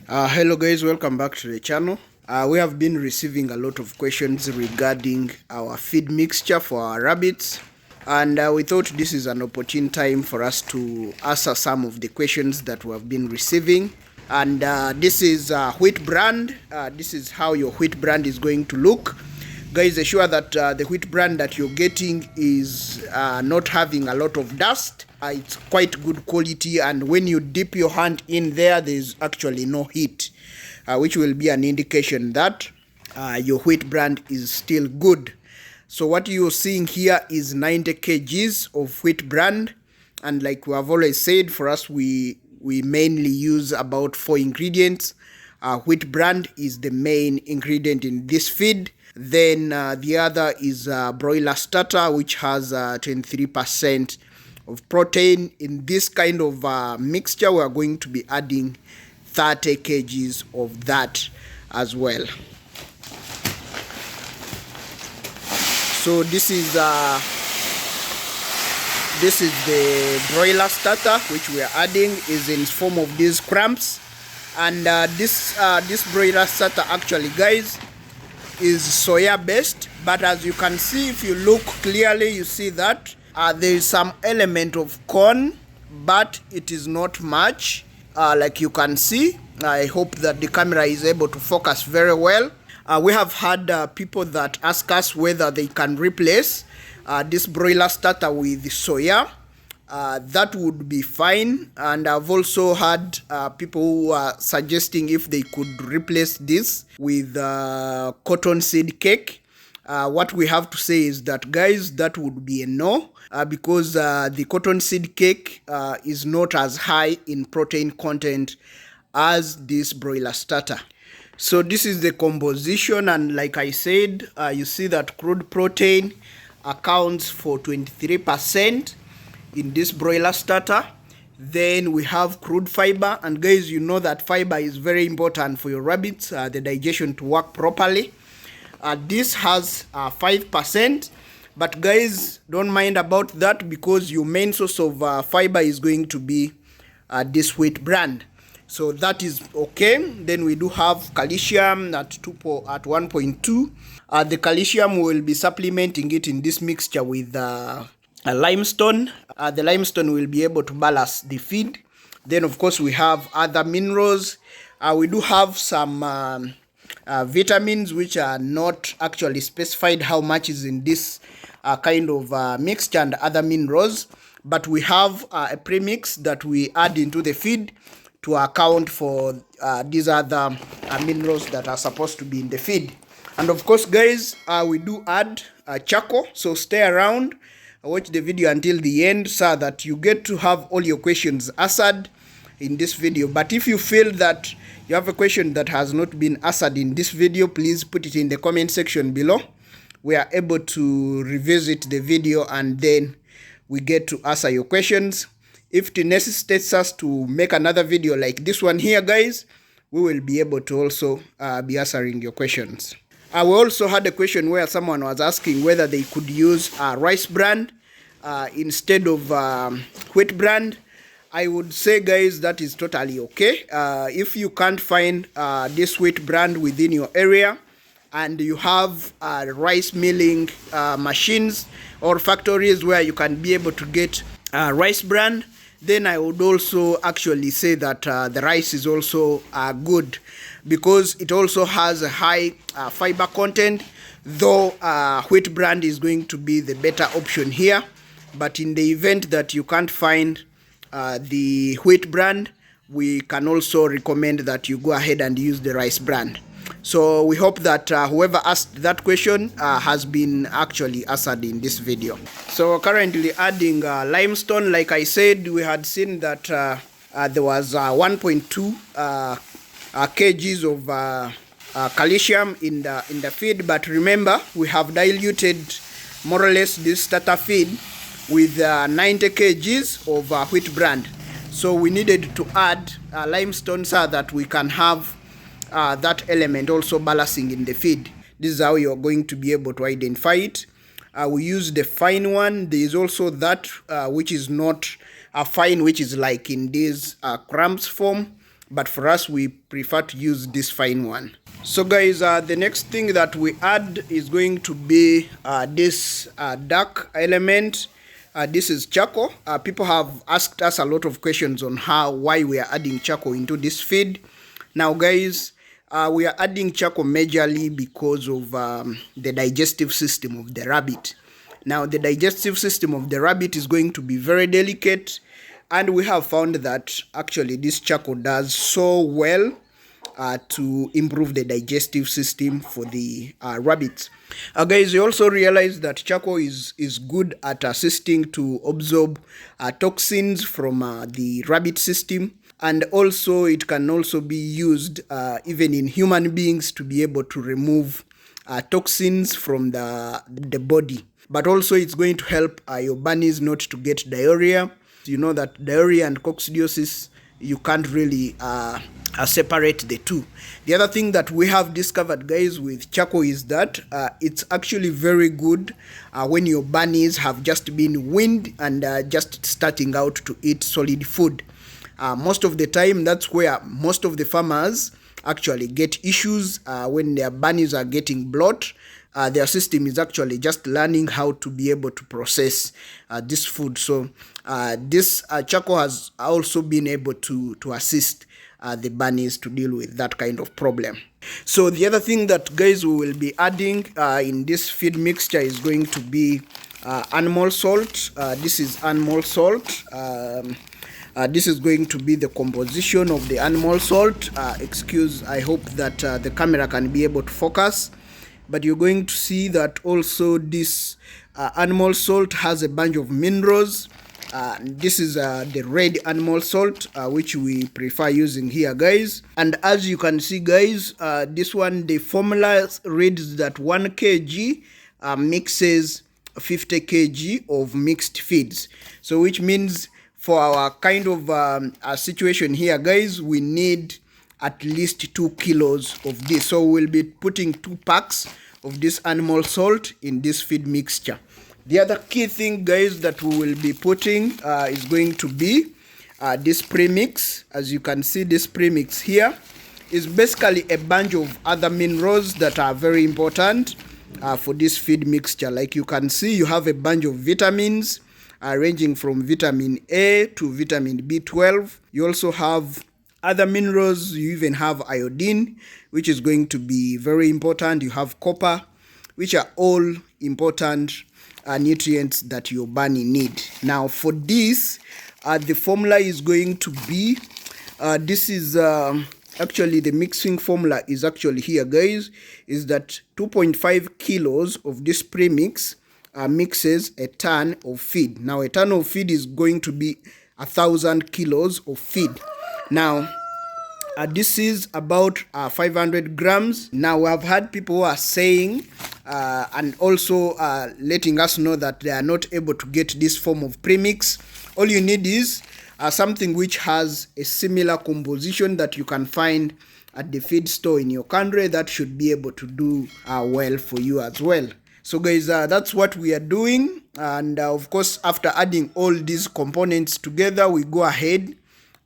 Hello guys, welcome back to the channel. We have been receiving a lot of questions regarding our feed mixture for our rabbits, and we thought this is an opportune time for us to answer some of the questions that we have been receiving. And this is wheat brand. This is how your wheat brand is going to look. Guys, ensure that the wheat brand that you're getting is not having a lot of dust. It's quite good quality, and when you dip your hand in there, there's actually no heat, which will be an indication that your wheat brand is still good. So what you're seeing here is 90 kgs of wheat brand, and like we have always said, for us we mainly use about 4 ingredients. Wheat brand is the main ingredient in this feed. Then the other is broiler starter, which has 23% of protein. In this kind of mixture, we are going to be adding 30 kgs of that as well. So this is the broiler starter, which we are adding, is in form of these crumbs. And this broiler starter actually, guys, is soya based, but as you can see, if you look clearly, you see that there is some element of corn, but it is not much, like you can see. I hope that the camera is able to focus very well. We have had people that ask us whether they can replace this broiler starter with soya. That would be fine, and I've also had people who are suggesting if they could replace this with cottonseed cake. What we have to say is that, guys, that would be a no, because the cottonseed cake is not as high in protein content as this broiler starter. So this is the composition, and like I said, you see that crude protein accounts for 23% in this broiler starter. Then we have crude fiber, and guys, you know that fiber is very important for your rabbits, the digestion to work properly. This has 5%, but guys, don't mind about that, because your main source of fiber is going to be this wheat brand. So that is okay. Then we do have calcium at 1.2. The calcium, will be supplementing it in this mixture with a limestone. The limestone will be able to balance the feed. Then of course we have other minerals. We do have some vitamins which are not actually specified how much is in this kind of mixture, and other minerals, but we have a premix that we add into the feed to account for these other minerals that are supposed to be in the feed. And of course, guys, we do add charcoal, so stay around, watch the video until the end so that you get to have all your questions answered in this video. But if you feel that you have a question that has not been answered in this video, please put it in the comment section below. We are able to revisit the video, and then we get to answer your questions. If it necessitates us to make another video like this one here, guys, we will be able to also be answering your questions. We also had a question where someone was asking whether they could use rice bran instead of wheat brand. I would say, guys, that is totally okay. If you can't find this wheat brand within your area, and you have rice milling machines or factories where you can be able to get rice bran, then I would also actually say that the rice is also good, because it also has a high fiber content, though wheat brand is going to be the better option here. But in the event that you can't find the wheat brand, we can also recommend that you go ahead and use the rice brand. So we hope that whoever asked that question has been actually answered in this video. So we're currently adding limestone. Like I said, we had seen that there was 1.2 kgs of calcium in the feed, but remember, we have diluted more or less this starter feed with 90 kgs of wheat brand. So we needed to add limestone so that we can have that element also balancing in the feed. This is how you're going to be able to identify it. We use the fine one. There is also that which is not a fine, which is like in this crumbs form, but for us we prefer to use this fine one. So guys, the next thing that we add is going to be this dark element. This is charcoal. People have asked us a lot of questions on why we are adding charcoal into this feed. Now guys, we are adding charcoal majorly because of the digestive system of the rabbit. Now the digestive system of the rabbit is going to be very delicate, and we have found that actually this charcoal does so well to improve the digestive system for the rabbits. Guys, you also realize that charcoal is good at assisting to absorb toxins from the rabbit system, and also it can also be used even in human beings to be able to remove toxins from the body. But also it's going to help your bunnies not to get diarrhea. You know that diarrhea and coccidiosis, you can't really separate the two. The other thing that we have discovered, guys, with charcoal is that it's actually very good when your bunnies have just been weaned and just starting out to eat solid food. Most of the time, that's where most of the farmers actually get issues when their bunnies are getting bloat. Their system is actually just learning how to be able to process this food. So this charcoal has also been able to assist the bunnies to deal with that kind of problem. So the other thing that, guys, we will be adding in this feed mixture is going to be animal salt. This is animal salt. This is going to be the composition of the animal salt. I hope that the camera can be able to focus. But you're going to see that also this animal salt has a bunch of minerals. This is the red animal salt, which we prefer using here, guys. And as you can see, guys, this one, the formula reads that 1 kg mixes 50 kg of mixed feeds. So which means for our kind of situation here, guys, we need at least 2 kilos of this. So we'll be putting 2 packs of this animal salt in this feed mixture. The other key thing, guys, that we will be putting is going to be this premix. As you can see, this premix here is basically a bunch of other minerals that are very important for this feed mixture. Like you can see, you have a bunch of vitamins ranging from vitamin A to vitamin B12. You also have other minerals. You even have iodine, which is going to be very important. You have copper, which are all important nutrients that your bunny need. Now for this, the formula is going to be, this is actually the mixing formula is actually here, guys, is that 2.5 kilos of this premix mixes a ton of feed. Now a ton of feed is going to be 1,000 kilos of feed. Now this is about 500 grams. Now we have had people who are saying and also letting us know that they are not able to get this form of premix. All you need is something which has a similar composition that you can find at the feed store in your country. That should be able to do well for you as well. So guys, that's what we are doing. And of course, after adding all these components together, we go ahead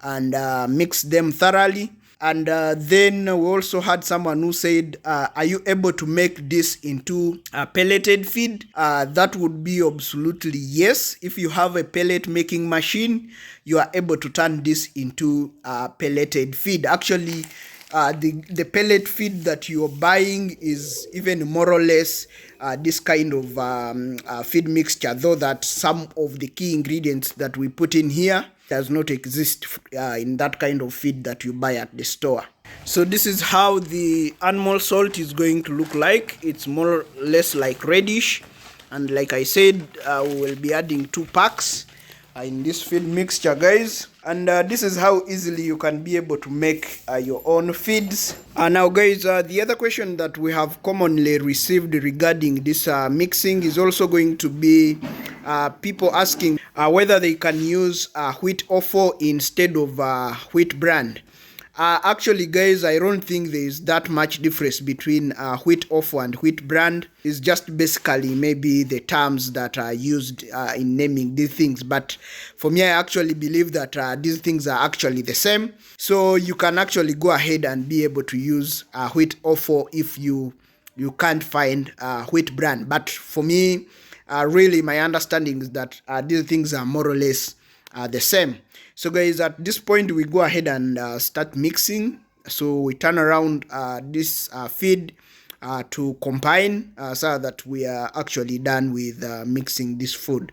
and mix them thoroughly. And then we also had someone who said, are you able to make this into a pelleted feed? That would be absolutely yes. If you have a pellet making machine, you are able to turn this into a pelleted feed. Actually, the pellet feed that you're buying is even more or less this kind of feed mixture, though that some of the key ingredients that we put in here does not exist in that kind of feed that you buy at the store. So this is how the animal salt is going to look like. It's more or less like reddish, and like I said, we will be adding 2 packs in this feed mixture, guys. And this is how easily you can be able to make your own feeds. Now guys, the other question that we have commonly received regarding this mixing is also going to be people asking whether they can use wheat offal instead of wheat bran. Actually, guys, I don't think there is that much difference between wheat offal and wheat bran. It's just basically maybe the terms that are used in naming these things. But for me, I actually believe that these things are actually the same. So you can actually go ahead and be able to use wheat offal if you can't find wheat bran. But for me, really, my understanding is that these things are more or less the same. So guys, at this point we go ahead and start mixing. So we turn around this feed to combine so that we are actually done with mixing this food.